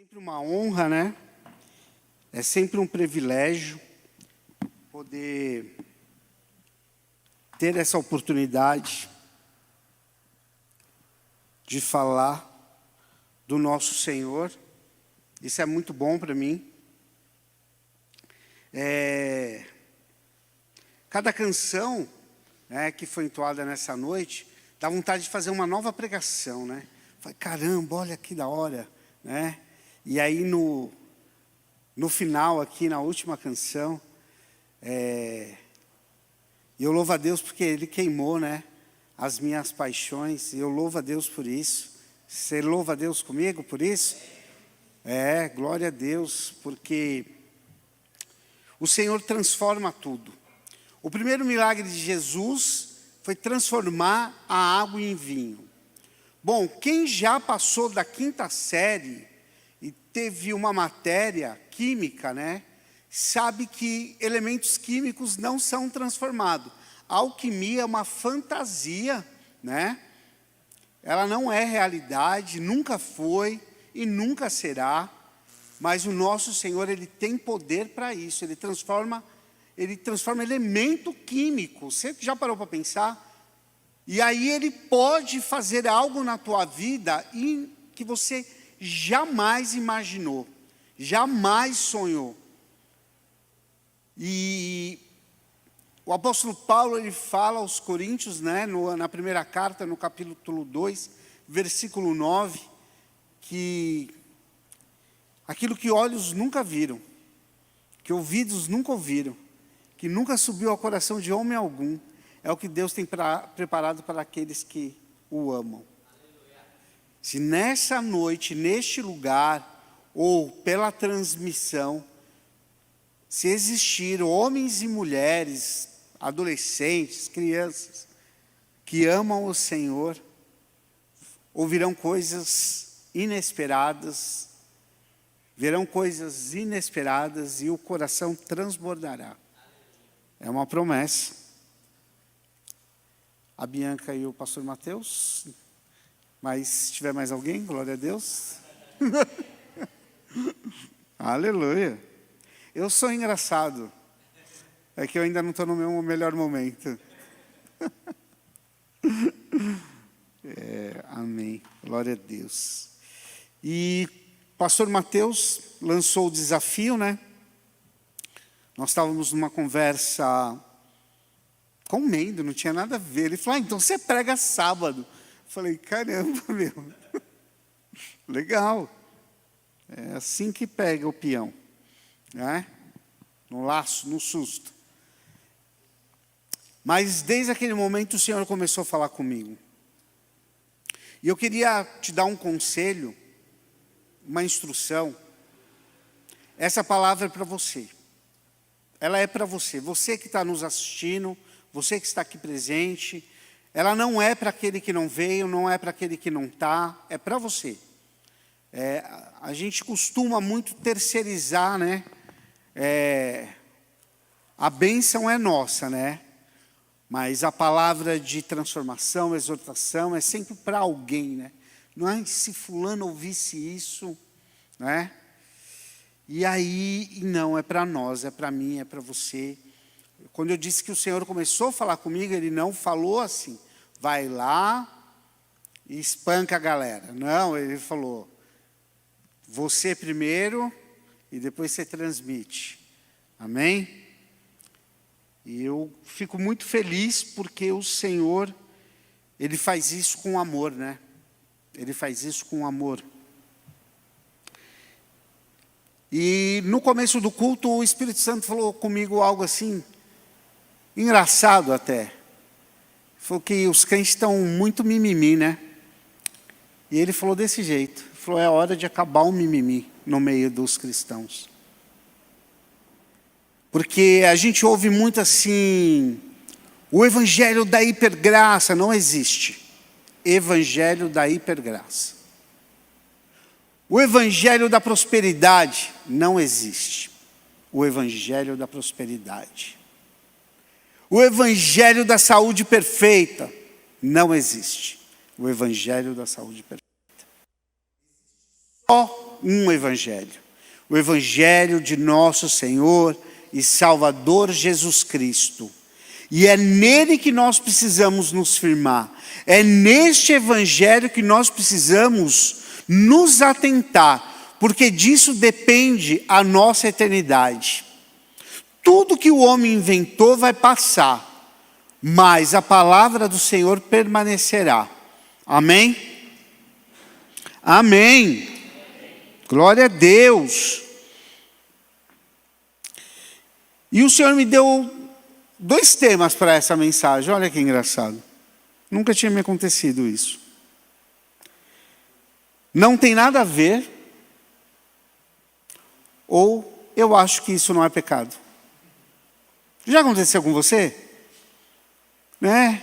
Sempre uma honra, né? É sempre um privilégio poder ter essa oportunidade de falar do nosso Senhor. Isso é muito bom para mim. Cada canção, né, que foi entoada nessa noite, dá vontade de fazer uma nova pregação, né? Falei, caramba, olha que da hora, né? E aí no final aqui, na última canção, eu louvo a Deus porque Ele queimou, né, as minhas paixões. Eu louvo a Deus por isso. Você louva a Deus comigo por isso? Glória a Deus, porque o Senhor transforma tudo. O primeiro milagre de Jesus foi transformar a água em vinho. Bom, quem já passou da 5ª série e teve uma matéria química, né, sabe que elementos químicos não são transformados. A alquimia é uma fantasia, né? Ela não é realidade, nunca foi e nunca será. Mas o nosso Senhor, Ele tem poder para isso. Ele transforma elemento químico. Você já parou para pensar? E aí Ele pode fazer algo na tua vida que você jamais imaginou, jamais sonhou. E o apóstolo Paulo, ele fala aos Coríntios, né, na primeira carta, no capítulo 2, versículo 9, que aquilo que olhos nunca viram, que ouvidos nunca ouviram, que nunca subiu ao coração de homem algum, é o que Deus tem preparado para aqueles que o amam. Se nessa noite, neste lugar, ou pela transmissão, se existir homens e mulheres, adolescentes, crianças, que amam o Senhor, ouvirão coisas inesperadas, verão coisas inesperadas e o coração transbordará. É uma promessa. A Bianca e o pastor Mateus. Mas se tiver mais alguém, glória a Deus. Aleluia. Eu sou engraçado. É que eu ainda não estou no meu melhor momento. Amém. Glória a Deus. E pastor Mateus lançou o desafio, né? Nós estávamos numa conversa comendo, não tinha nada a ver. Ele falou, então você prega sábado. Eu falei, caramba, meu. Legal. É assim que pega o peão, né? No laço, no susto. Mas desde aquele momento o Senhor começou a falar comigo. E eu queria te dar um conselho, uma instrução. Essa palavra é para você. Ela é para você. Você que está nos assistindo, você que está aqui presente. Ela não é para aquele que não veio, não é para aquele que não está, é para você. A gente costuma muito terceirizar, né? A bênção é nossa, né? Mas a palavra de transformação, exortação, é sempre para alguém, né? Não é se fulano ouvisse isso, né? E aí, não, é para nós, é para mim, é para você. Quando eu disse que o Senhor começou a falar comigo, Ele não falou assim, vai lá e espanca a galera. Não, Ele falou, você primeiro e depois você transmite. Amém? E eu fico muito feliz porque o Senhor, Ele faz isso com amor, né? Ele faz isso com amor. E no começo do culto, o Espírito Santo falou comigo algo assim, engraçado até. Falou que os crentes estão muito mimimi, né? E ele falou desse jeito. Falou, é hora de acabar o mimimi no meio dos cristãos. Porque a gente ouve muito assim, o evangelho da hipergraça não existe. Evangelho da hipergraça. O evangelho da prosperidade não existe. O evangelho da prosperidade. O evangelho da saúde perfeita não existe. O evangelho da saúde perfeita. Só um evangelho. O evangelho de nosso Senhor e Salvador Jesus Cristo. E é nele que nós precisamos nos firmar. É neste evangelho que nós precisamos nos atentar, porque disso depende a nossa eternidade. Tudo que o homem inventou vai passar, mas a palavra do Senhor permanecerá. Amém? Amém. Glória a Deus. E o Senhor me deu 2 temas para essa mensagem. Olha que engraçado. Nunca tinha me acontecido isso. Não tem nada a ver, ou eu acho que isso não é pecado. Já aconteceu com você? Né?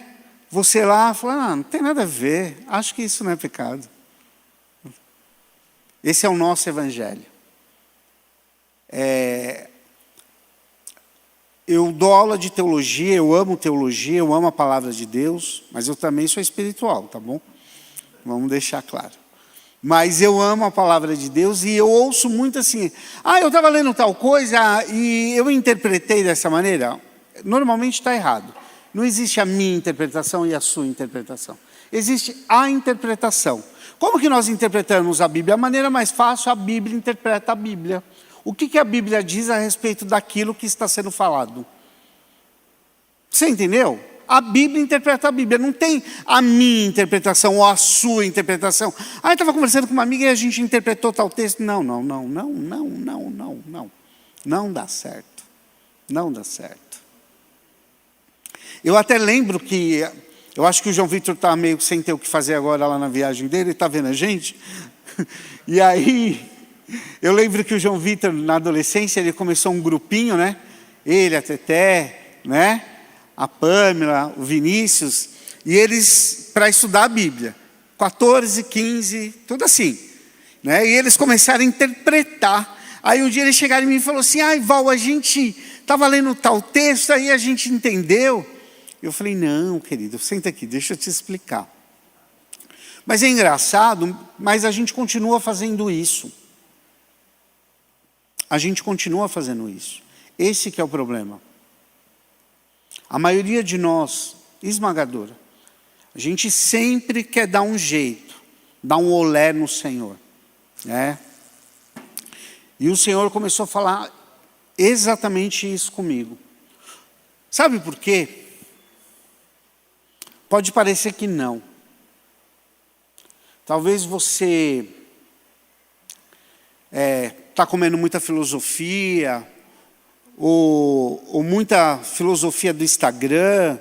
Você lá fala, não tem nada a ver, acho que isso não é pecado. Esse é o nosso evangelho. Eu dou aula de teologia, eu amo a palavra de Deus, mas eu também sou espiritual, tá bom? Vamos deixar claro. Mas eu amo a palavra de Deus e eu ouço muito assim, eu estava lendo tal coisa e eu interpretei dessa maneira. Normalmente está errado. Não existe a minha interpretação e a sua interpretação. Existe a interpretação. Como que nós interpretamos a Bíblia? A maneira mais fácil, a Bíblia interpreta a Bíblia. O que a Bíblia diz a respeito daquilo que está sendo falado? Você entendeu? A Bíblia interpreta a Bíblia, não tem a minha interpretação ou a sua interpretação. Eu estava conversando com uma amiga e a gente interpretou tal texto. Não. Não dá certo. Não dá certo. Eu até lembro que, eu acho que o João Vitor está meio sem ter o que fazer agora lá na viagem dele, ele está vendo a gente. E aí, eu lembro que o João Vitor, na adolescência, ele começou um grupinho, né? Ele, a Teté, né? A Pâmela, o Vinícius, e eles, para estudar a Bíblia, 14, 15, tudo assim, né? E eles começaram a interpretar. Aí um dia eles chegaram em mim e falaram assim, Val, a gente estava lendo tal texto, aí a gente entendeu. Eu falei, não, querido, senta aqui, deixa eu te explicar. Mas é engraçado, mas a gente continua fazendo isso. A gente continua fazendo isso. Esse que é o problema. A maioria de nós, esmagadora, a gente sempre quer dar um jeito, dar um olé no Senhor. Né? E o Senhor começou a falar exatamente isso comigo. Sabe por quê? Pode parecer que não. Talvez você está comendo muita filosofia, ou muita filosofia do Instagram,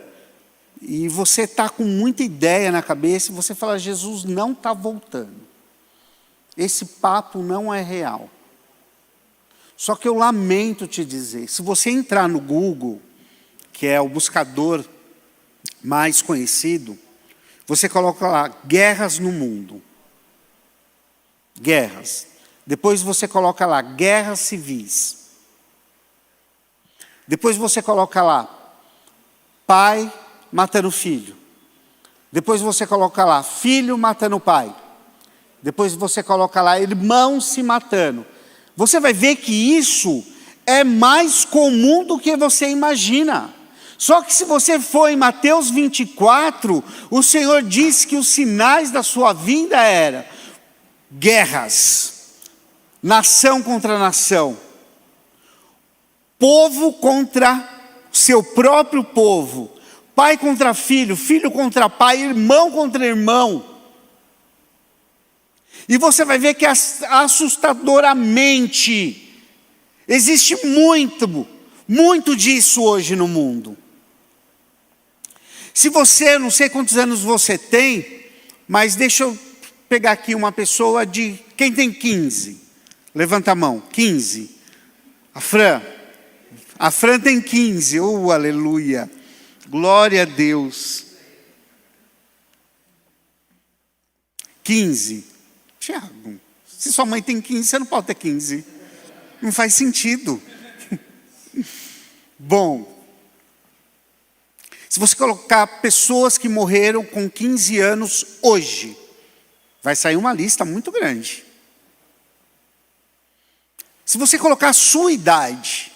e você está com muita ideia na cabeça, e você fala, Jesus não está voltando. Esse papo não é real. Só que eu lamento te dizer, se você entrar no Google, que é o buscador mais conhecido, você coloca lá, guerras no mundo. Guerras. Depois você coloca lá, guerras civis. Depois você coloca lá, pai matando filho. Depois você coloca lá, filho matando pai. Depois você coloca lá, irmão se matando. Você vai ver que isso é mais comum do que você imagina. Só que se você for em Mateus 24, o Senhor disse que os sinais da sua vinda eram guerras, nação contra nação, povo contra seu próprio povo, pai contra filho, filho contra pai, irmão contra irmão. E você vai ver que assustadoramente existe muito disso hoje no mundo. Se você, não sei quantos anos você tem, mas deixa eu pegar aqui uma pessoa de, quem tem 15? Levanta a mão, 15. A Fran tem 15, aleluia, glória a Deus. 15. Tiago, se sua mãe tem 15, você não pode ter 15. Não faz sentido. Bom, se você colocar pessoas que morreram com 15 anos hoje, vai sair uma lista muito grande. Se você colocar a sua idade,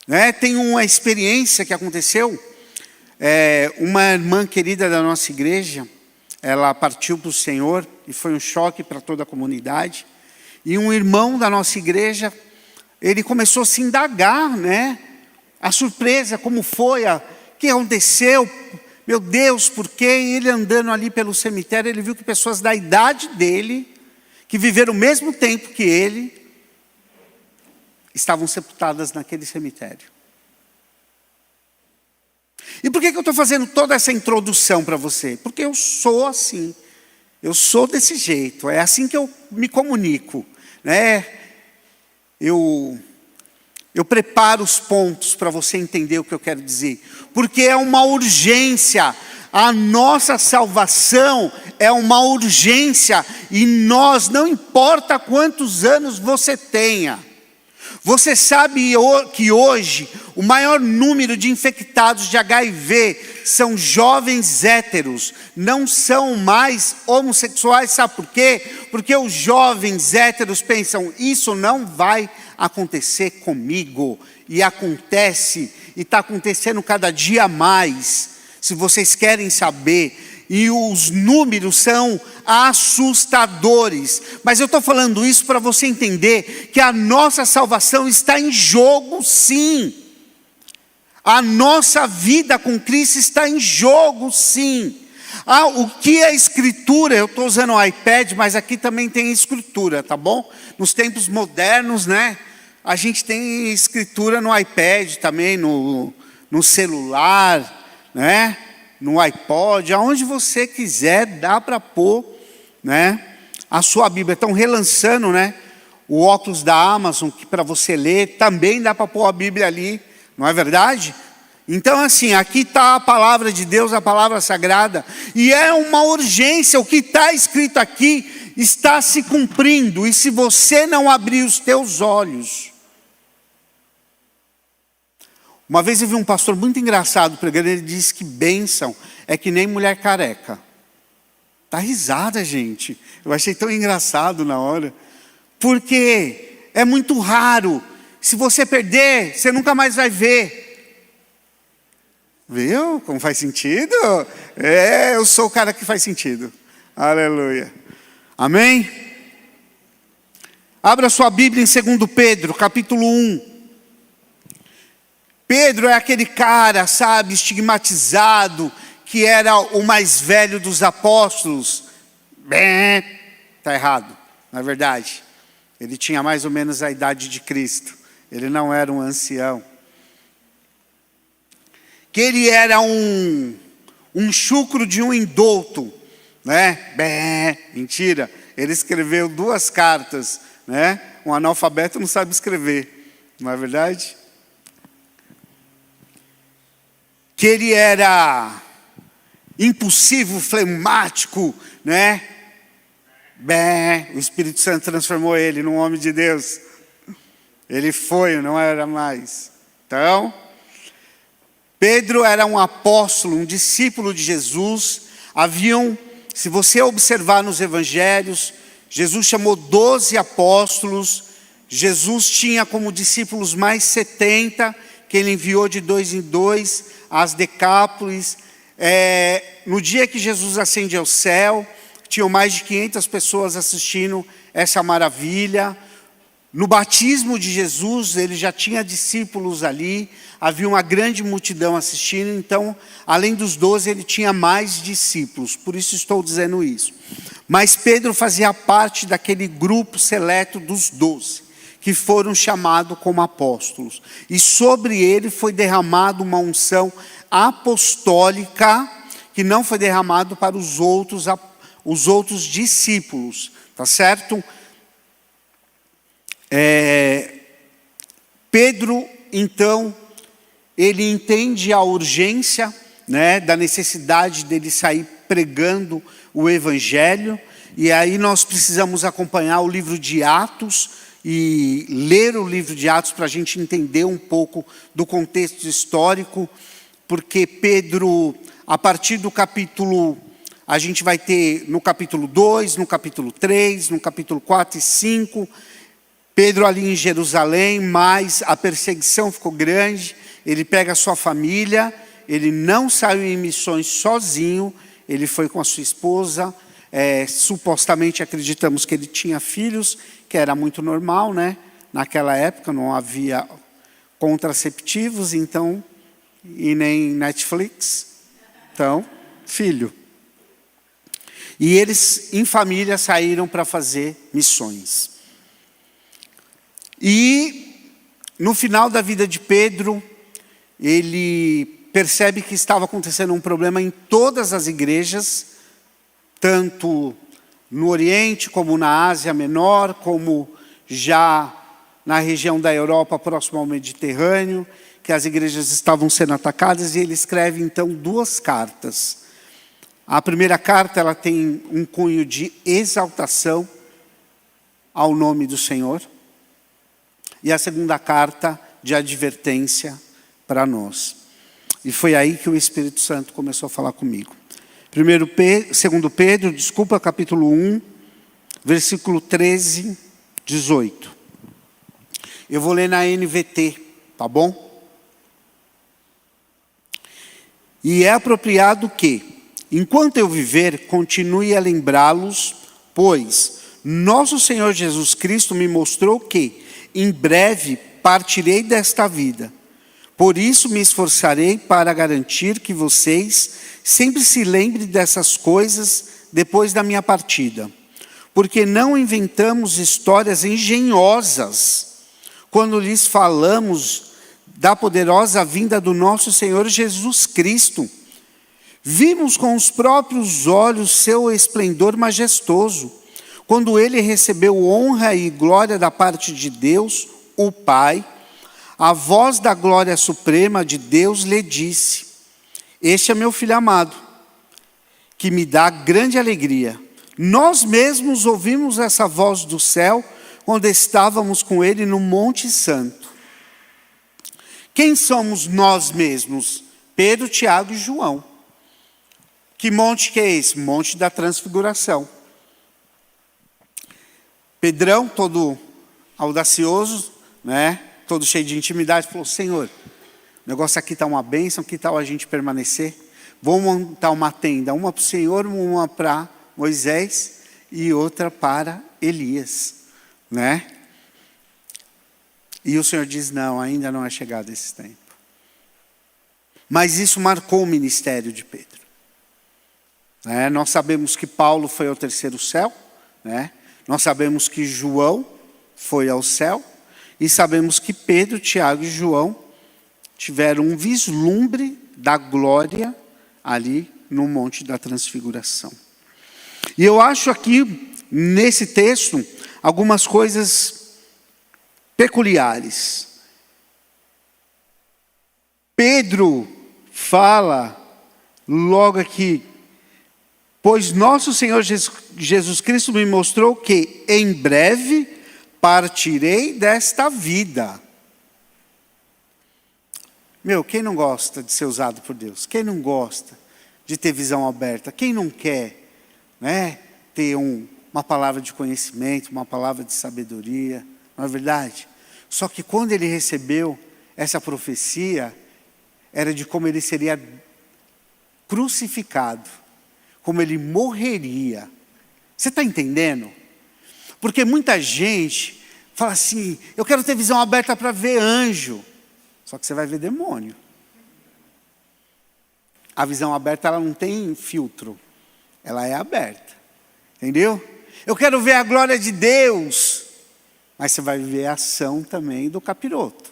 né? Tem uma experiência que aconteceu, uma irmã querida da nossa igreja, ela partiu para o Senhor e foi um choque para toda a comunidade. E um irmão da nossa igreja, ele começou a se indagar, né? A surpresa, como foi, o que aconteceu, meu Deus, por quê? E ele andando ali pelo cemitério, ele viu que pessoas da idade dele, que viveram o mesmo tempo que ele, estavam sepultadas naquele cemitério. E por que eu estou fazendo toda essa introdução para você? Porque eu sou assim, eu sou desse jeito, é assim que eu me comunico, né? Eu preparo os pontos para você entender o que eu quero dizer, porque é uma urgência, a nossa salvação é uma urgência, e nós, não importa quantos anos você tenha, você sabe que hoje o maior número de infectados de HIV são jovens héteros, não são mais homossexuais. Sabe por quê? Porque os jovens héteros pensam, isso não vai acontecer comigo. E acontece, e está acontecendo cada dia mais. Se vocês querem saber, e os números são assustadores. Mas eu estou falando isso para você entender que a nossa salvação está em jogo, sim. A nossa vida com Cristo está em jogo, sim. O que é Escritura? Eu estou usando o iPad, mas aqui também tem Escritura, tá bom? Nos tempos modernos, né? A gente tem Escritura no iPad também, no celular, né? No iPod, aonde você quiser, dá para pôr, né, a sua Bíblia. Estão relançando, né, o óculos da Amazon, que para você ler, também dá para pôr a Bíblia ali, não é verdade? Então assim, aqui está a palavra de Deus, a palavra sagrada, e é uma urgência, o que está escrito aqui está se cumprindo, e se você não abrir os teus olhos... Uma vez eu vi um pastor muito engraçado pregando, ele disse que bênção é que nem mulher careca. Dá risada, gente. Eu achei tão engraçado na hora. Porque é muito raro. Se você perder, você nunca mais vai ver. Viu como faz sentido? Eu sou o cara que faz sentido. Aleluia. Amém? Abra sua Bíblia em 2 Pedro, capítulo 1. Pedro é aquele cara, sabe, estigmatizado, que era o mais velho dos apóstolos. Está errado, não é verdade. Ele tinha mais ou menos a idade de Cristo. Ele não era um ancião. Que ele era um chucro de um indulto, né? Mentira. Ele escreveu 2 cartas, né? Um analfabeto não sabe escrever, não é verdade? Que ele era impulsivo, fleumático, né? O Espírito Santo transformou ele num homem de Deus. Ele foi, não era mais. Então, Pedro era um apóstolo, um discípulo de Jesus. Se você observar nos evangelhos, Jesus chamou 12 apóstolos. Jesus tinha como discípulos mais 70, que ele enviou de 2 em 2, as Decápolis. No dia que Jesus ascende ao céu, tinham mais de 500 pessoas assistindo essa maravilha. No batismo de Jesus, ele já tinha discípulos ali, havia uma grande multidão assistindo, então, além dos 12, ele tinha mais discípulos, por isso estou dizendo isso. Mas Pedro fazia parte daquele grupo seleto dos 12, que foram chamados como apóstolos. E sobre ele foi derramada uma unção apostólica, que não foi derramado para os outros discípulos, tá certo? Pedro, então, ele entende a urgência, né, da necessidade dele sair pregando o evangelho, e aí nós precisamos acompanhar o livro de Atos, e ler o livro de Atos para a gente entender um pouco do contexto histórico, porque Pedro, a partir do capítulo, a gente vai ter no capítulo 2, no capítulo 3, no capítulo 4 e 5, Pedro ali em Jerusalém, mas a perseguição ficou grande, ele pega a sua família, ele não saiu em missões sozinho, ele foi com a sua esposa, supostamente acreditamos que ele tinha filhos, que era muito normal, né? Naquela época não havia contraceptivos, então, e nem Netflix, então, filho. E eles, em família, saíram para fazer missões. E, no final da vida de Pedro, ele percebe que estava acontecendo um problema em todas as igrejas, tanto no Oriente, como na Ásia Menor, como já na região da Europa, próximo ao Mediterrâneo, que as igrejas estavam sendo atacadas, e ele escreve, então, 2 cartas. A primeira carta, ela tem um cunho de exaltação ao nome do Senhor, e a segunda carta, de advertência para nós. E foi aí que o Espírito Santo começou a falar comigo. 2 Pedro, capítulo 1, versículo 13, 18. Eu vou ler na NVT, tá bom? E é apropriado que, enquanto eu viver, continue a lembrá-los, pois nosso Senhor Jesus Cristo me mostrou que, em breve, partirei desta vida. Por isso me esforçarei para garantir que vocês sempre se lembrem dessas coisas depois da minha partida. Porque não inventamos histórias engenhosas quando lhes falamos da poderosa vinda do nosso Senhor Jesus Cristo. Vimos com os próprios olhos seu esplendor majestoso, quando ele recebeu honra e glória da parte de Deus, o Pai. A voz da glória suprema de Deus lhe disse: este é meu filho amado, que me dá grande alegria. Nós mesmos ouvimos essa voz do céu, quando estávamos com ele no Monte Santo. Quem somos nós mesmos? Pedro, Tiago e João. Que monte que é esse? Monte da Transfiguração. Pedrão, todo audacioso, né? Todo cheio de intimidade, falou: Senhor, o negócio aqui está uma bênção, que tal a gente permanecer? Vamos montar uma tenda, uma para o Senhor, uma para Moisés e outra para Elias, né? E o Senhor diz: não, ainda não é chegado esse tempo. Mas isso marcou o ministério de Pedro. Nós sabemos que Paulo foi ao terceiro céu, né? Nós sabemos que João foi ao céu, e sabemos que Pedro, Tiago e João tiveram um vislumbre da glória ali no Monte da Transfiguração. E eu acho aqui, nesse texto, algumas coisas peculiares. Pedro fala logo aqui: pois nosso Senhor Jesus Cristo me mostrou que em breve partirei desta vida. Quem não gosta de ser usado por Deus? Quem não gosta de ter visão aberta? Quem não quer, né, ter uma palavra de conhecimento, uma palavra de sabedoria? Não é verdade? Só que quando ele recebeu essa profecia, era de como ele seria crucificado, como ele morreria. Você está entendendo? Porque muita gente fala assim: eu quero ter visão aberta para ver anjo. Só que você vai ver demônio. A visão aberta, ela não tem filtro. Ela é aberta. Entendeu? Eu quero ver a glória de Deus. Mas você vai ver a ação também do capiroto.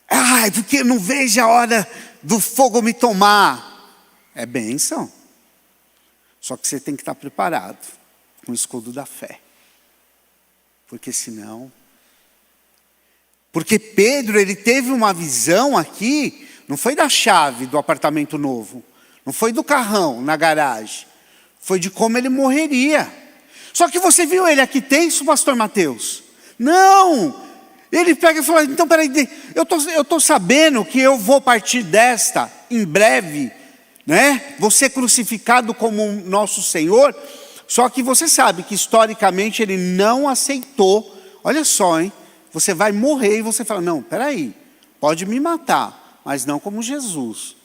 Ai, porque eu não vejo a hora do fogo me tomar. É bênção. Só que você tem que estar preparado com o escudo da fé. Porque senão... Porque Pedro, ele teve uma visão aqui, não foi da chave do apartamento novo, não foi do carrão na garagem, foi de como ele morreria. Só que você viu ele aqui tenso, pastor Mateus? Não! Ele pega e fala: então peraí, eu estou sabendo que eu vou partir desta em breve, né? Vou ser crucificado como nosso Senhor. Só que você sabe que historicamente ele não aceitou. Olha só, hein? Você vai morrer e você fala, não, peraí, pode me matar, mas não como Jesus.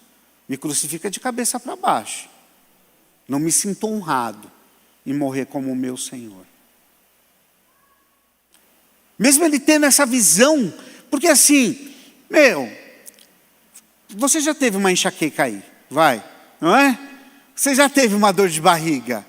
Me crucifica de cabeça para baixo. Não me sinto honrado em morrer como o meu Senhor. Mesmo ele tendo essa visão, porque assim, você já teve uma enxaqueca aí, vai, não é? Você já teve uma dor de barriga.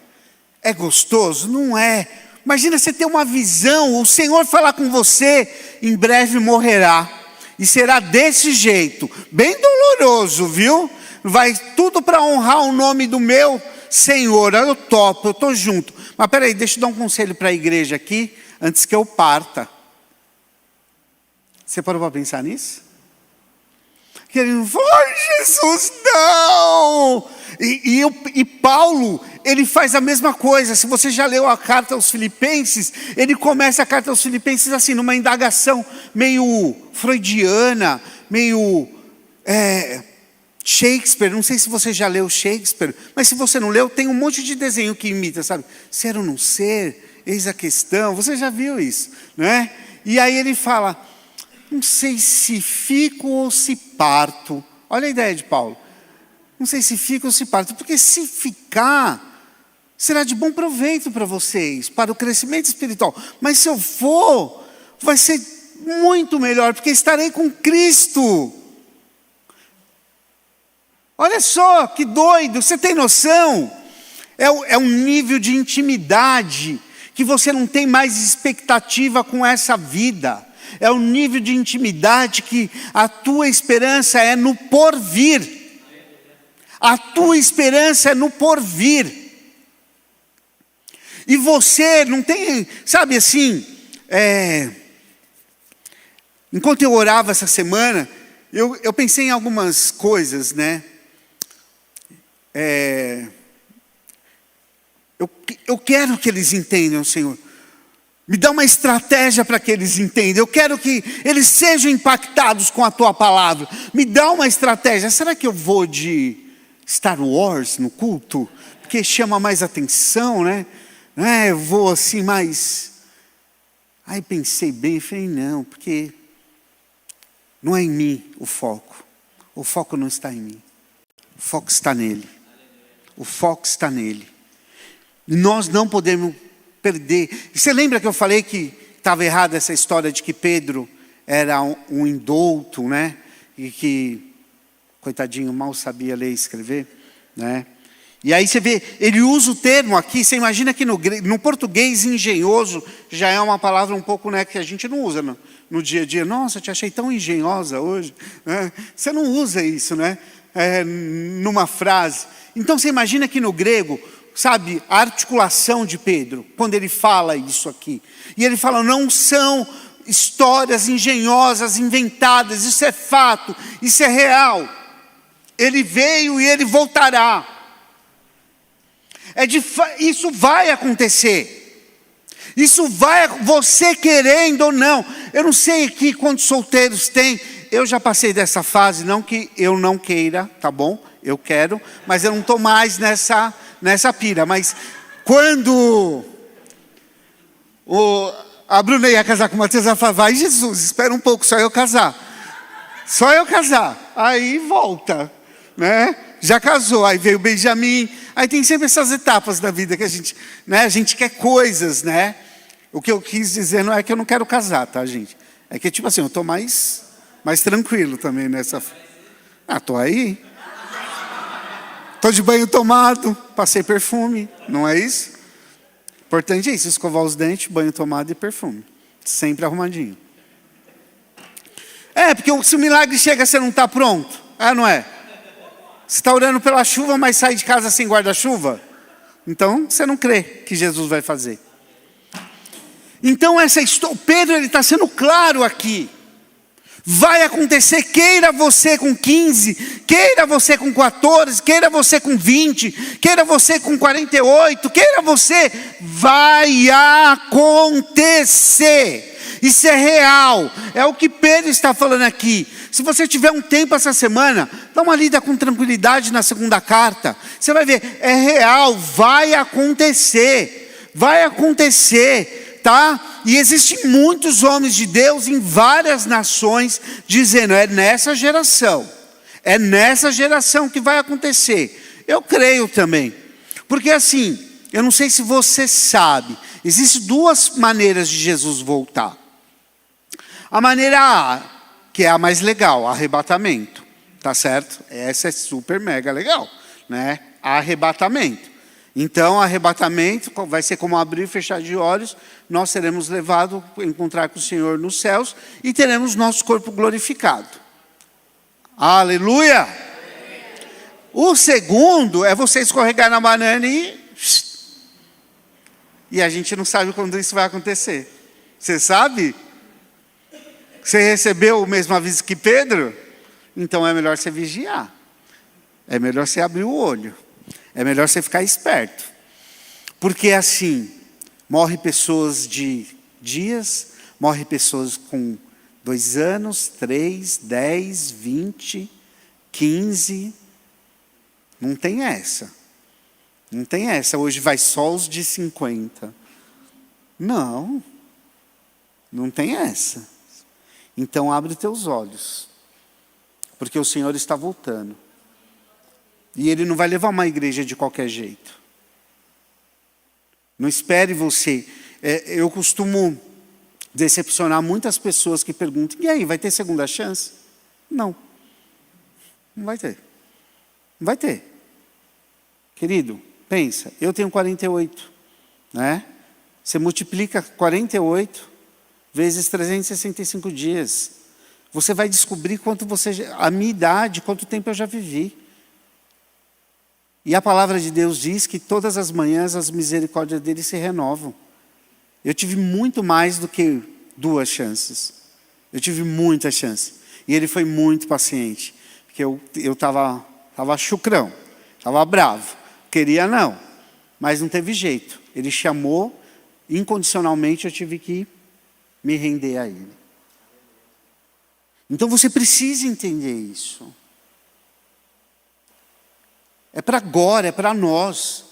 É gostoso? Não é. Imagina você ter uma visão, o Senhor falar com você, em breve morrerá. E será desse jeito, bem doloroso, viu? Vai tudo para honrar o nome do meu Senhor. Eu topo, eu estou junto. Mas peraí, deixa eu dar um conselho para a igreja aqui, antes que eu parta. Você parou para pensar nisso? Querendo, Jesus, não! E Paulo, ele faz a mesma coisa. Se você já leu a carta aos Filipenses, ele começa a carta aos Filipenses assim, numa indagação meio freudiana, meio Shakespeare. Não sei se você já leu Shakespeare, mas se você não leu, tem um monte de desenho que imita, sabe? Ser ou não ser, eis a questão. Você já viu isso, não é? E aí ele fala, não sei se fico ou se parto. Olha a ideia de Paulo. Não sei se fico ou se parto, porque se ficar, será de bom proveito para vocês, para o crescimento espiritual. Mas se eu for, vai ser muito melhor, porque estarei com Cristo. Olha só, que doido, você tem noção? É um nível de intimidade, que você não tem mais expectativa com essa vida. É um nível de intimidade que a tua esperança é no porvir. A tua esperança é no porvir. E você não tem, sabe assim, enquanto eu orava essa semana, eu pensei em algumas coisas, né? Eu quero que eles entendam, Senhor. Me dá uma estratégia para que eles entendam. Eu quero que eles sejam impactados com a tua palavra. Me dá uma estratégia. Será que eu vou de Star Wars no culto? Porque chama mais atenção, né? Eu vou assim mais... Aí pensei bem e falei, não, porque não é em mim o foco. O foco não está em mim. O foco está nele. O foco está nele. E nós não podemos perder. Você lembra que eu falei que estava errada essa história de que Pedro era um indouto, né? E que, coitadinho, mal sabia ler e escrever, né? E aí você vê, ele usa o termo aqui, você imagina que no português engenhoso já é uma palavra um pouco, né, que a gente não usa no dia a dia. Nossa, eu te achei tão engenhosa hoje. Né? Você não usa isso, né? Numa frase. Então você imagina que no grego, sabe, a articulação de Pedro, quando ele fala isso aqui. E ele fala, não são histórias engenhosas, inventadas, isso é fato, isso é real. Ele veio e ele voltará. Isso vai acontecer. Isso vai, você querendo ou não. Eu não sei aqui quantos solteiros tem. Eu já passei dessa fase, não que eu não queira, tá bom? Eu quero, mas eu não estou mais nessa pira. Mas quando a Bruna ia casar com o Matheus, ela falava, vai Jesus, espera um pouco, só eu casar. Só eu casar. Aí volta, né? Já casou, aí veio o Benjamin. Aí tem sempre essas etapas da vida que a gente quer coisas, né? O que eu quis dizer não é que eu não quero casar, tá, gente? É que tipo assim, eu estou mais tranquilo também nessa... Estou aí. Estou de banho tomado, passei perfume, não é isso? Importante é isso, escovar os dentes, banho tomado e perfume. Sempre arrumadinho. Porque se o milagre chega, você não está pronto. Não é? Você está orando pela chuva, mas sai de casa sem guarda-chuva? Então, você não crê que Jesus vai fazer. Então, essa história, Pedro está sendo claro aqui. Vai acontecer, queira você com 15, queira você com 14, queira você com 20, queira você com 48, queira você, vai acontecer. Isso é real. É o que Pedro está falando aqui. Se você tiver um tempo essa semana, dá uma lida com tranquilidade na segunda carta. Você vai ver, é real, vai acontecer. Vai acontecer, tá? E existem muitos homens de Deus em várias nações dizendo, é nessa geração que vai acontecer. Eu creio também. Porque assim, eu não sei se você sabe, existem duas maneiras de Jesus voltar. A maneira A, que é a mais legal, arrebatamento, tá certo? Essa é super mega legal, né? Arrebatamento. Então, arrebatamento vai ser como abrir e fechar de olhos, nós seremos levados a encontrar com o Senhor nos céus e teremos nosso corpo glorificado. Aleluia! O segundo é você escorregar na banana e a gente não sabe quando isso vai acontecer. Você sabe? Você recebeu o mesmo aviso que Pedro? Então é melhor você vigiar. É melhor você abrir o olho. É melhor você ficar esperto. Porque assim, morre pessoas de dias, morre pessoas com 2 anos, 3, 10, 20, 15. Não tem essa. Não tem essa, hoje vai só os de 50. Não tem essa. Então abre teus olhos, porque o Senhor está voltando. E Ele não vai levar uma igreja de qualquer jeito. Não espere você. Eu costumo decepcionar muitas pessoas que perguntam, e aí, vai ter segunda chance? Não vai ter. Não vai ter. Querido, pensa, eu tenho 48, né? Você multiplica 48 vezes 365 dias. Você vai descobrir a minha idade, quanto tempo eu já vivi. E a palavra de Deus diz que todas as manhãs as misericórdias dele se renovam. Eu tive muito mais do que 2 chances. Eu tive muita chance. E ele foi muito paciente. Porque eu estava chucrão, estava bravo. Queria não, mas não teve jeito. Ele chamou, incondicionalmente eu tive que me render a Ele. Então você precisa entender isso. É para agora, é para nós.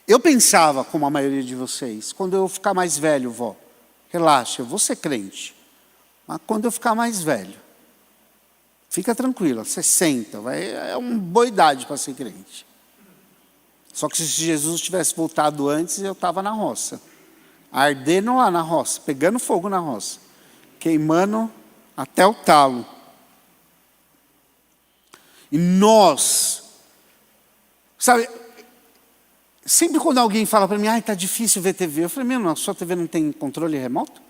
Eu pensava, como a maioria de vocês, quando eu ficar mais velho, vó, relaxa, eu vou ser crente. Mas quando eu ficar mais velho, fica tranquila, 60, é uma boa idade para ser crente. Só que se Jesus tivesse voltado antes, eu estava na roça. Ardendo lá na roça, pegando fogo na roça. Queimando até o talo. E nós, sabe, sempre quando alguém fala para mim, está difícil ver TV, eu falei, meu, sua TV não tem controle remoto?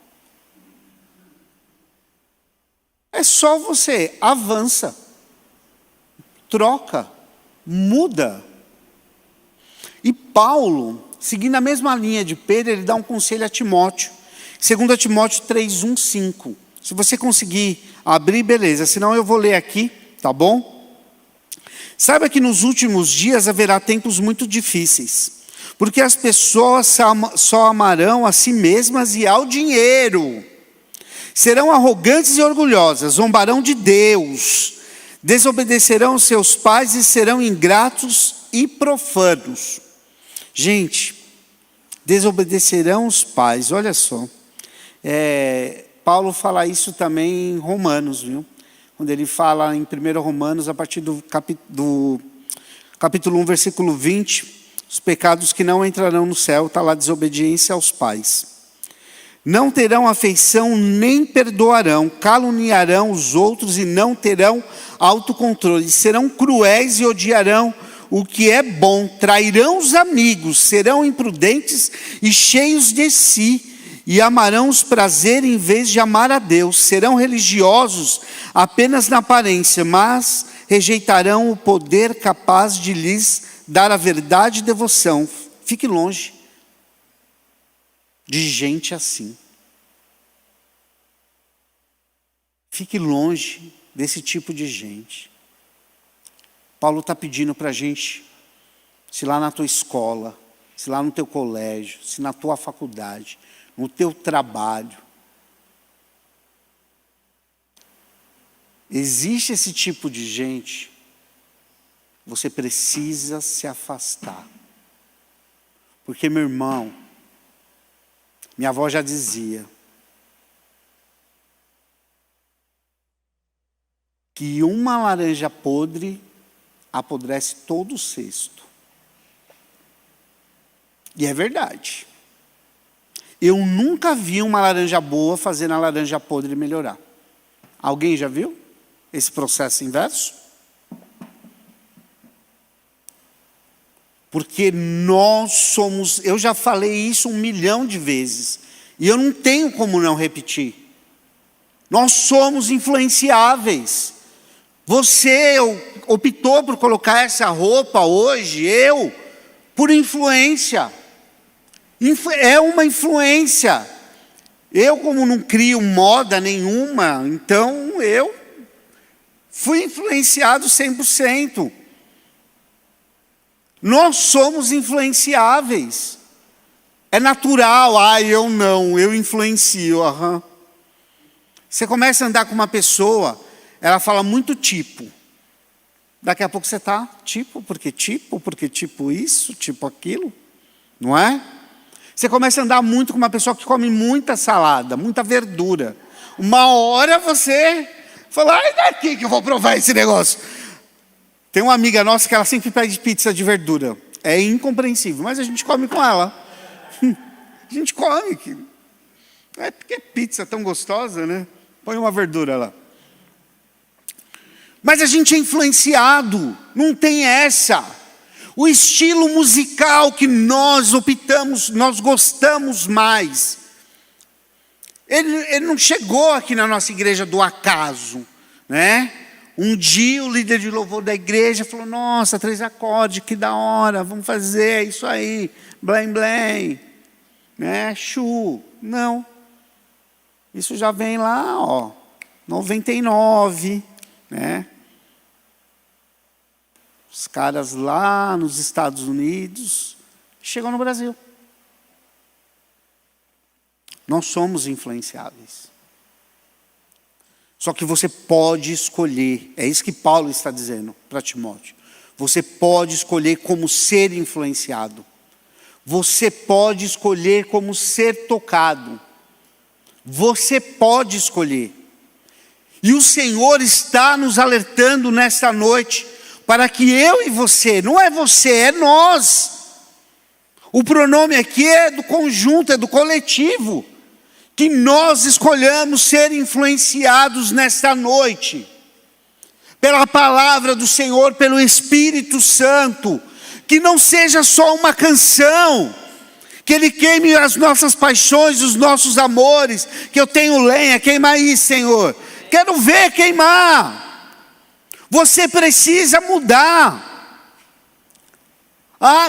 É só você avança, troca, muda. E Paulo, seguindo a mesma linha de Pedro, ele dá um conselho a Timóteo. 2 Timóteo 3, 1, 5. Se você conseguir abrir, beleza. Senão eu vou ler aqui, tá bom? Saiba que nos últimos dias haverá tempos muito difíceis. Porque as pessoas só amarão a si mesmas e ao dinheiro. Serão arrogantes e orgulhosas, zombarão de Deus. Desobedecerão seus pais e serão ingratos e profanos. Gente, desobedecerão os pais, olha só. Paulo fala isso também em Romanos, viu? Quando ele fala em 1 Romanos, a partir do capítulo 1, versículo 20, os pecados que não entrarão no céu, está lá, desobediência aos pais. Não terão afeição nem perdoarão, caluniarão os outros e não terão autocontrole, serão cruéis e odiarão o que é bom, trairão os amigos, serão imprudentes e cheios de si, e amarão os prazeres em vez de amar a Deus, serão religiosos apenas na aparência, mas rejeitarão o poder capaz de lhes dar a verdade e devoção. Fique longe de gente assim. Fique longe desse tipo de gente. Paulo está pedindo para a gente, se lá na tua escola, se lá no teu colégio, se na tua faculdade, no teu trabalho, existe esse tipo de gente, você precisa se afastar. Porque, meu irmão, minha avó já dizia que uma laranja podre apodrece todo o cesto. E é verdade. Eu nunca vi uma laranja boa fazendo a laranja podre melhorar. Alguém já viu esse processo inverso? Porque nós somos, eu já falei isso 1 milhão de vezes, e eu não tenho como não repetir. Nós somos influenciáveis. Você optou por colocar essa roupa hoje, por influência. É uma influência. Eu, como não crio moda nenhuma, então eu fui influenciado 100%. Nós somos influenciáveis. É natural, eu não, eu influencio. Você começa a andar com uma pessoa, ela fala muito tipo. Daqui a pouco você está porque tipo isso, tipo aquilo. Não é? Você começa a andar muito com uma pessoa que come muita salada, muita verdura. Uma hora você fala, ai daqui que eu vou provar esse negócio. Tem uma amiga nossa que ela sempre pede pizza de verdura. É incompreensível, mas a gente come com ela. A gente come. É porque pizza tão gostosa, né? Põe uma verdura lá. Mas a gente é influenciado, não tem essa. O estilo musical que nós optamos, nós gostamos mais. Ele não chegou aqui na nossa igreja do acaso, né? Um dia o líder de louvor da igreja falou, nossa, 3 acordes, que da hora, vamos fazer isso aí, blém, blém, né? Chu. Não. Isso já vem lá, 99, né? Os caras lá nos Estados Unidos, chegam no Brasil. Nós somos influenciáveis. Só que você pode escolher, é isso que Paulo está dizendo para Timóteo. Você pode escolher como ser influenciado. Você pode escolher como ser tocado. Você pode escolher. E o Senhor está nos alertando nesta noite, para que eu e você, não é você, é nós. O pronome aqui é do conjunto, é do coletivo. Que nós escolhamos ser influenciados nesta noite. Pela palavra do Senhor, pelo Espírito Santo. Que não seja só uma canção. Que Ele queime as nossas paixões, os nossos amores. Que eu tenho lenha, queima aí, Senhor. Quero ver queimar. Você precisa mudar.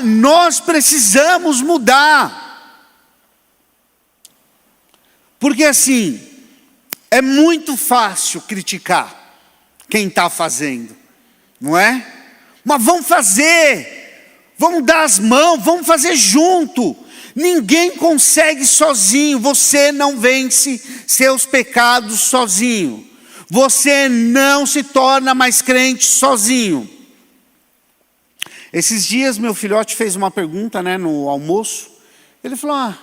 Nós precisamos mudar. Porque assim, é muito fácil criticar quem está fazendo, não é? Mas vamos fazer, vamos dar as mãos, vamos fazer junto. Ninguém consegue sozinho, você não vence seus pecados sozinho. Você não se torna mais crente sozinho. Esses dias meu filhote fez uma pergunta, né, no almoço. Ele falou,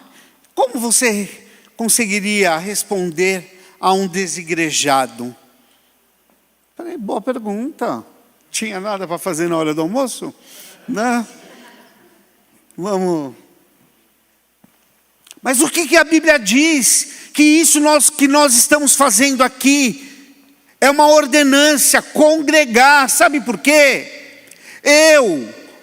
como você conseguiria responder a um desigrejado? Falei, boa pergunta. Tinha nada para fazer na hora do almoço? Não. Vamos. Mas o que a Bíblia diz? Que isso que nós estamos fazendo aqui é uma ordenância, congregar. Sabe por quê?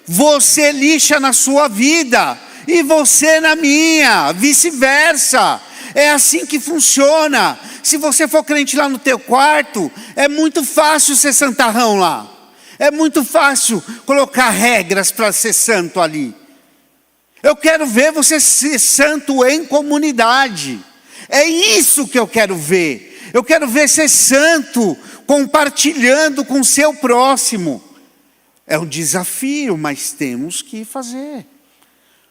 Você lixa na sua vida e você na minha, vice-versa. É assim que funciona. Se você for crente lá no teu quarto, é muito fácil ser santarrão lá. É muito fácil colocar regras para ser santo ali. Eu quero ver você ser santo em comunidade. É isso que eu quero ver. Eu quero ver ser santo compartilhando com o seu próximo. É um desafio, mas temos que fazer.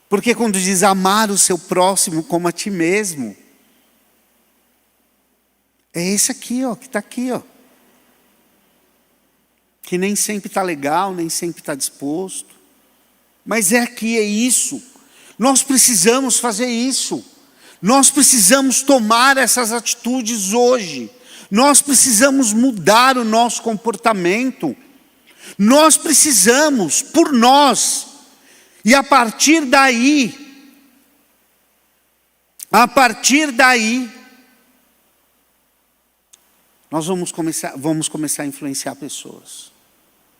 Porque quando diz amar o seu próximo como a ti mesmo, é esse aqui, que está aqui, que nem sempre está legal, nem sempre está disposto. Mas é isso. Nós precisamos fazer isso. Nós precisamos tomar essas atitudes hoje. Nós precisamos mudar o nosso comportamento. Nós precisamos, por nós. E a partir daí, nós vamos começar a influenciar pessoas.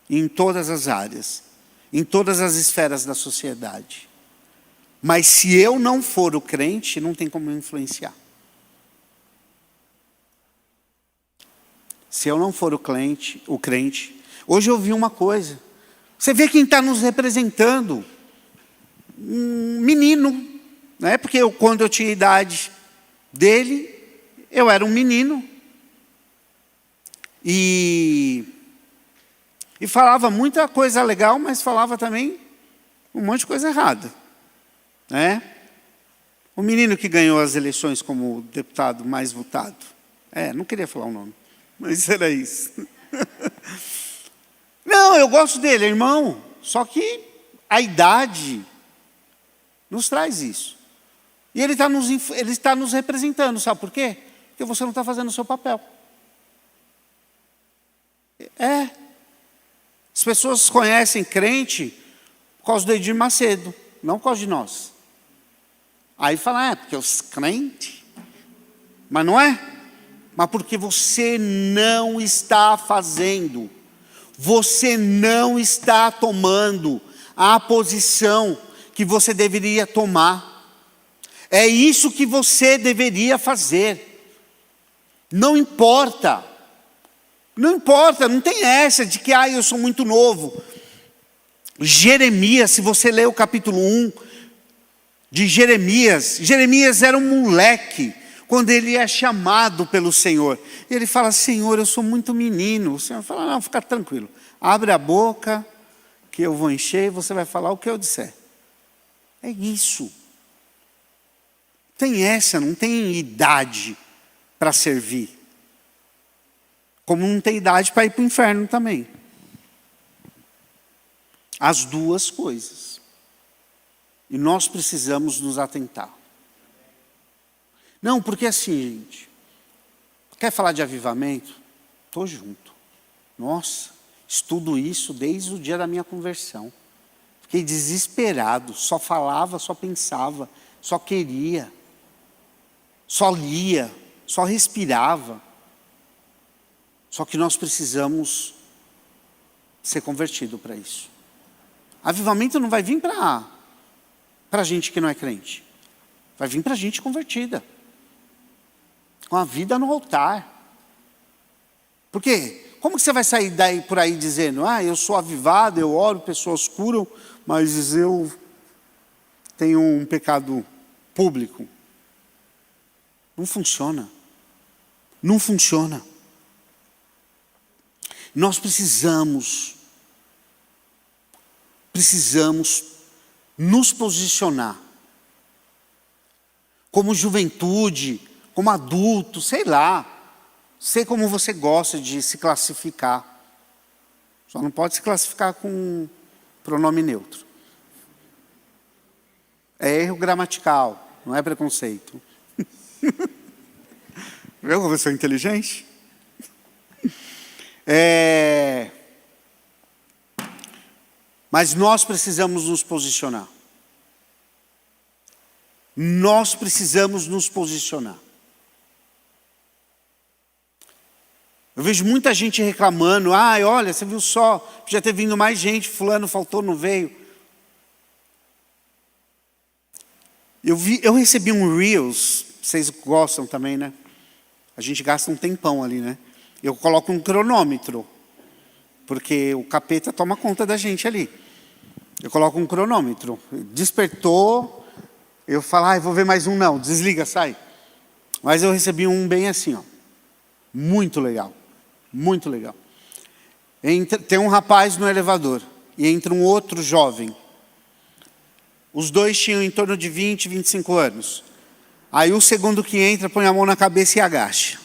Em todas as áreas, em todas as esferas da sociedade. Mas se eu não for o crente, não tem como influenciar. Se eu não for o crente, hoje eu vi uma coisa. Você vê quem está nos representando. Um menino, né? Porque quando eu tinha a idade dele, eu era um menino. E falava muita coisa legal, mas falava também um monte de coisa errada. Né? O menino que ganhou as eleições como deputado mais votado. Não queria falar o nome, mas era isso. Não, eu gosto dele, irmão. Só que a idade nos traz isso. E ele está nos representando, sabe por quê? Porque você não está fazendo o seu papel. As pessoas conhecem crente por causa do Edir Macedo, não por causa de nós. Aí fala, porque os crentes. Mas não é. Mas porque você não está fazendo. Você não está tomando a posição que você deveria tomar. É isso que você deveria fazer. Não importa. Não importa, não tem essa de que eu sou muito novo. Jeremias, se você ler o capítulo 1 de Jeremias era um moleque quando ele é chamado pelo Senhor. E ele fala, Senhor, eu sou muito menino. O Senhor fala, não, fica tranquilo. Abre a boca que eu vou encher e você vai falar o que eu disser. É isso. Não tem idade para servir. Como não tem idade para ir para o inferno também. As duas coisas. E nós precisamos nos atentar. Não, porque assim, gente. Quer falar de avivamento? Estou junto. Nossa, estudo isso desde o dia da minha conversão. Fiquei desesperado. Só falava, só pensava, só queria. Só lia, só respirava. Só que nós precisamos ser convertidos para isso. Avivamento não vai vir para gente que não é crente. Vai vir para gente convertida. Com a vida no altar. Por quê? Como que você vai sair por aí dizendo, eu sou avivado, eu oro, pessoas curam, mas eu tenho um pecado público. Não funciona. Não funciona. Nós precisamos nos posicionar como juventude, como adulto, sei lá. Sei como você gosta de se classificar. Só não pode se classificar com pronome neutro. É erro gramatical, não é preconceito. Viu como eu sou inteligente? Mas nós precisamos nos posicionar. Nós precisamos nos posicionar. Eu vejo muita gente reclamando, olha, você viu só, podia ter vindo mais gente, fulano faltou, não veio. Eu recebi um Reels, vocês gostam também, né? A gente gasta um tempão ali, né? Eu coloco um cronômetro, porque o capeta toma conta da gente ali. Eu coloco um cronômetro. Despertou, eu falo, vou ver mais um, não, desliga, sai. Mas eu recebi um bem assim, muito legal, muito legal. Tem um rapaz no elevador, e entra um outro jovem. Os dois tinham em torno de 20, 25 anos. Aí o segundo que entra põe a mão na cabeça e agacha.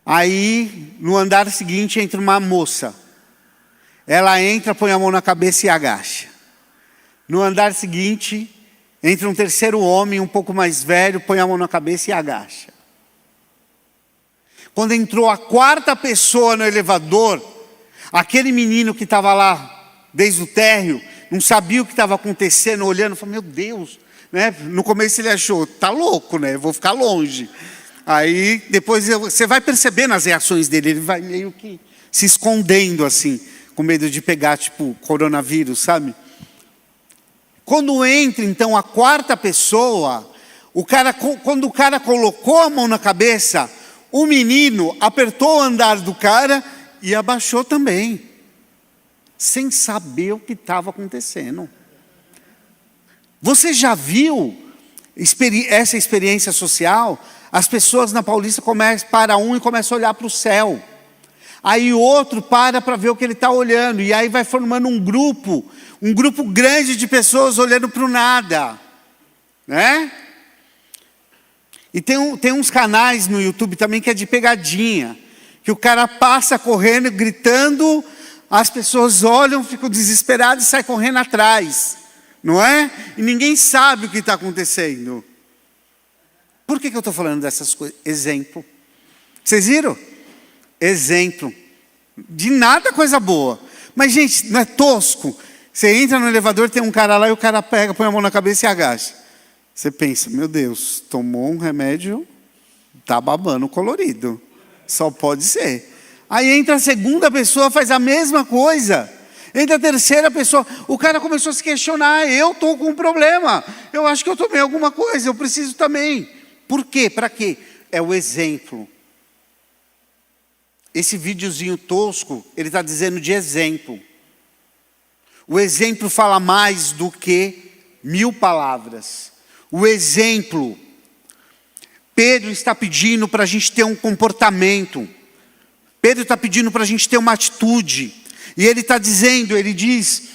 Aí, no andar seguinte, entra uma moça. Ela entra, põe a mão na cabeça e agacha. No andar seguinte, entra um terceiro homem, um pouco mais velho, põe a mão na cabeça e agacha. Quando entrou a quarta pessoa no elevador, aquele menino que estava lá desde o térreo, não sabia o que estava acontecendo, olhando, falou, meu Deus, né? No começo ele achou, tá louco, né? Vou ficar longe. Aí depois você vai percebendo as reações dele, ele vai meio que se escondendo assim, com medo de pegar tipo coronavírus, sabe? Quando entra então a quarta pessoa, quando o cara colocou a mão na cabeça, o menino apertou o andar do cara e abaixou também, sem saber o que estava acontecendo. Você já viu essa experiência social? As pessoas na Paulista para um e começam a olhar para o céu. Aí o outro para ver o que ele está olhando. E aí vai formando um grupo grande de pessoas olhando para o nada. Né? E tem uns canais no YouTube também que é de pegadinha. Que o cara passa correndo, gritando, as pessoas olham, ficam desesperadas e saem correndo atrás. Não é? E ninguém sabe o que está acontecendo. Por que eu estou falando dessas coisas? Exemplo. Vocês viram? Exemplo. De nada coisa boa. Mas, gente, não é tosco? Você entra no elevador, tem um cara lá e o cara pega, põe a mão na cabeça e agacha. Você pensa, meu Deus, tomou um remédio, tá babando colorido. Só pode ser. Aí entra a segunda pessoa, faz a mesma coisa. Entra a terceira pessoa, o cara começou a se questionar, eu estou com um problema. Eu acho que eu tomei alguma coisa, eu preciso também. Por quê? Para quê? É o exemplo. Esse videozinho tosco, ele está dizendo de exemplo. O exemplo fala mais do que 1000 palavras. O exemplo. Pedro está pedindo para a gente ter um comportamento. Pedro está pedindo para a gente ter uma atitude. E ele está dizendo, ele diz,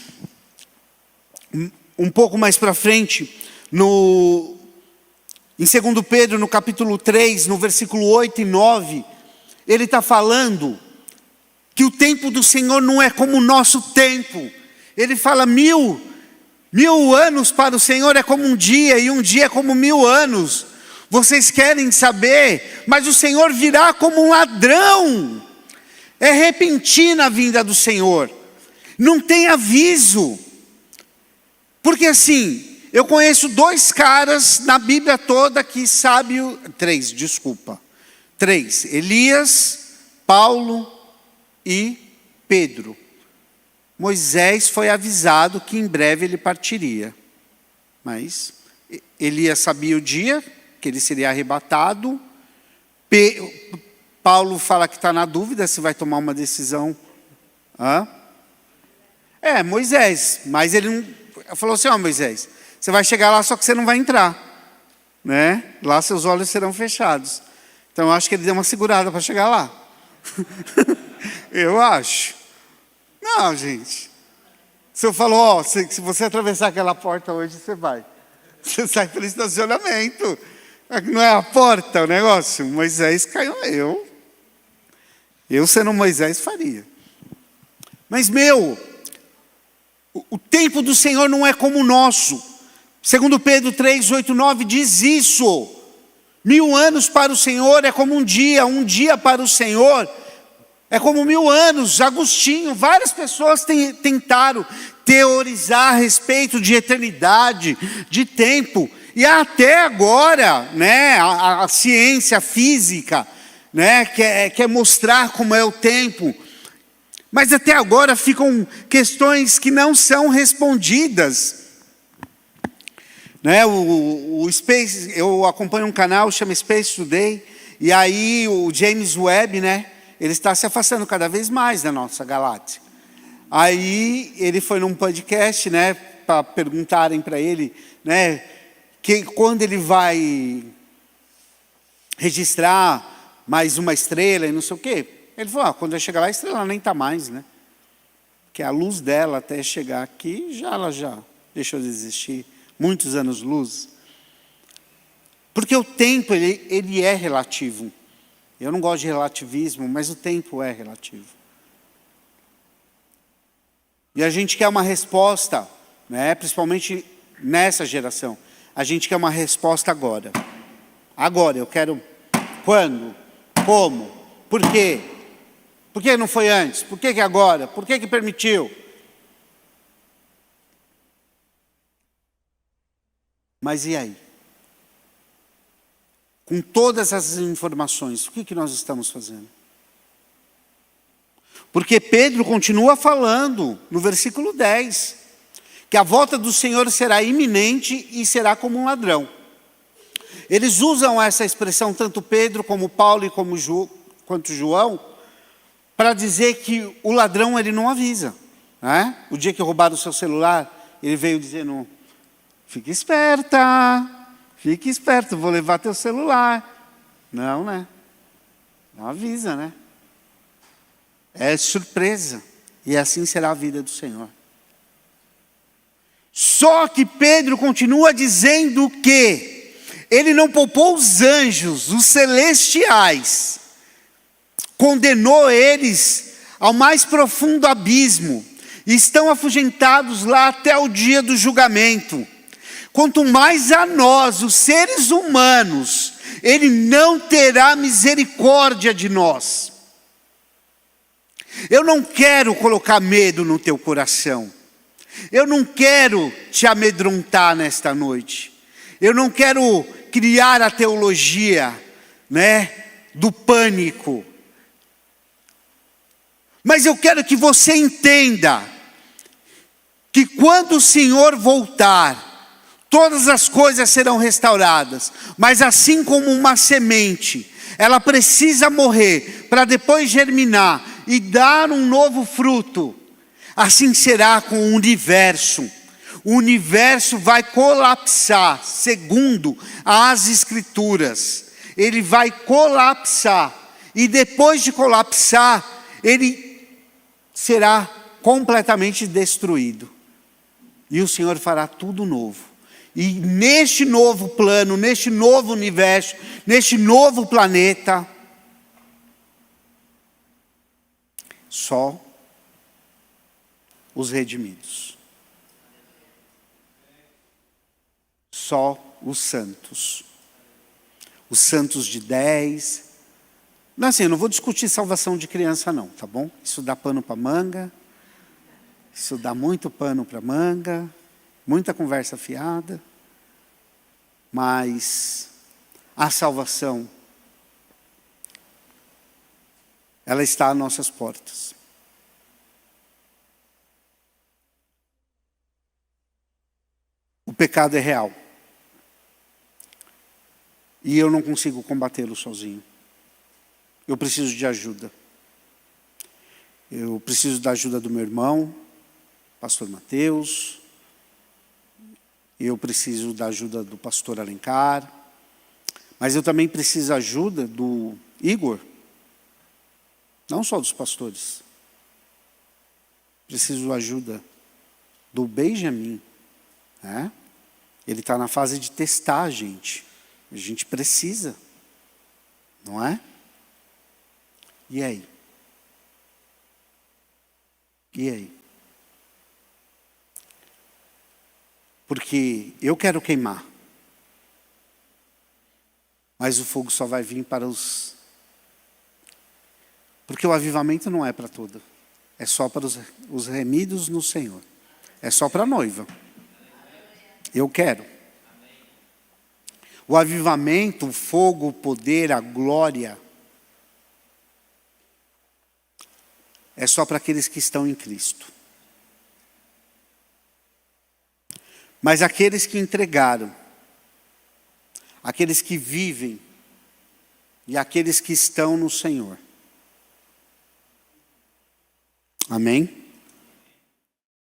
um pouco mais para frente, em 2 Pedro, no capítulo 3, no versículo 8 e 9, ele está falando que o tempo do Senhor não é como o nosso tempo. Ele fala 1000 anos para o Senhor é como um dia, e um dia é como 1000 anos. Vocês querem saber, mas o Senhor virá como um ladrão. É repentina a vinda do Senhor. Não tem aviso. Porque assim, eu conheço 2 caras na Bíblia toda que sabem... 3, desculpa. 3, Elias, Paulo e Pedro. Moisés foi avisado que em breve ele partiria. Mas Elias sabia o dia que ele seria arrebatado. Paulo fala que está na dúvida se vai tomar uma decisão. Moisés. Mas ele não, falou assim, Moisés, você vai chegar lá, só que você não vai entrar. Né? Lá seus olhos serão fechados. Então eu acho que ele deu uma segurada para chegar lá. Eu acho. Não, gente. Se eu falo, se você atravessar aquela porta hoje, você vai. Você sai pelo estacionamento. Não é a porta o negócio? Moisés caiu, eu sendo Moisés faria. Mas o tempo do Senhor não é como o nosso. 2 Pedro 3, 8, 9 diz isso. 1000 anos para o Senhor é como um dia para o Senhor é como 1000 anos. Agostinho, várias pessoas tentaram teorizar a respeito de eternidade, de tempo. E até agora, né, a ciência física, né, quer mostrar como é o tempo. Mas até agora ficam questões que não são respondidas. Né, Space, eu acompanho um canal chama Space Today, e aí o James Webb, né, ele está se afastando cada vez mais da nossa galáxia. Aí ele foi num podcast, né, para perguntarem para ele, né, que quando ele vai registrar mais uma estrela e não sei o quê. Ele falou, quando eu chegar lá, a estrela nem está mais, né? Porque a luz dela até chegar aqui, ela já deixou de existir. Muitos anos-luz. Porque o tempo, ele é relativo. Eu não gosto de relativismo, mas o tempo é relativo. E a gente quer uma resposta, né? Principalmente nessa geração. A gente quer uma resposta agora. Agora, eu quero quando? Como? Por quê? Por que não foi antes? Por que agora? Por que permitiu? Mas e aí? Com todas essas informações, o que nós estamos fazendo? Porque Pedro continua falando, no versículo 10, que a volta do Senhor será iminente e será como um ladrão. Eles usam essa expressão, tanto Pedro como Paulo e quanto João, para dizer que o ladrão ele não avisa. Né? O dia que roubaram o seu celular, ele veio dizendo, fique esperta, vou levar teu celular. Não, né? Não avisa, né? É surpresa. E assim será a vida do Senhor. Só que Pedro continua dizendo que ele não poupou os anjos, os celestiais. Condenou eles ao mais profundo abismo. E estão afugentados lá até o dia do julgamento. Quanto mais a nós, os seres humanos, ele não terá misericórdia de nós. Eu não quero colocar medo no teu coração. Eu não quero te amedrontar nesta noite. Eu não quero criar a teologia, né, do pânico. Mas eu quero que você entenda que quando o Senhor voltar, todas as coisas serão restauradas, mas assim como uma semente, ela precisa morrer para depois germinar e dar um novo fruto. Assim será com o universo. O universo vai colapsar, segundo as Escrituras. Ele vai colapsar. E depois de colapsar, ele será completamente destruído. E o Senhor fará tudo novo. E neste novo plano, neste novo universo, neste novo planeta, só os redimidos. Só os santos. Os santos de 10. Não, assim, eu não vou discutir salvação de criança não, tá bom? Isso dá pano para manga. Isso dá muito pano para manga. Muita conversa fiada. Mas a salvação, ela está às nossas portas. O pecado é real. E eu não consigo combatê-lo sozinho. Eu preciso de ajuda. Eu preciso da ajuda do meu irmão, pastor Mateus. Eu preciso da ajuda do pastor Alencar. Mas eu também preciso da ajuda do Igor. Não só dos pastores. Preciso da ajuda do Benjamin. Né? Ele está na fase de testar a gente. A gente precisa. Não é? E aí? E aí? Porque eu quero queimar. Mas o fogo só vai vir para os... Porque o avivamento não é para tudo. É só para os remidos no Senhor. É só para a noiva. Eu quero. O avivamento, o fogo, o poder, a glória, é só para aqueles que estão em Cristo. Mas aqueles que entregaram, aqueles que vivem e aqueles que estão no Senhor. Amém?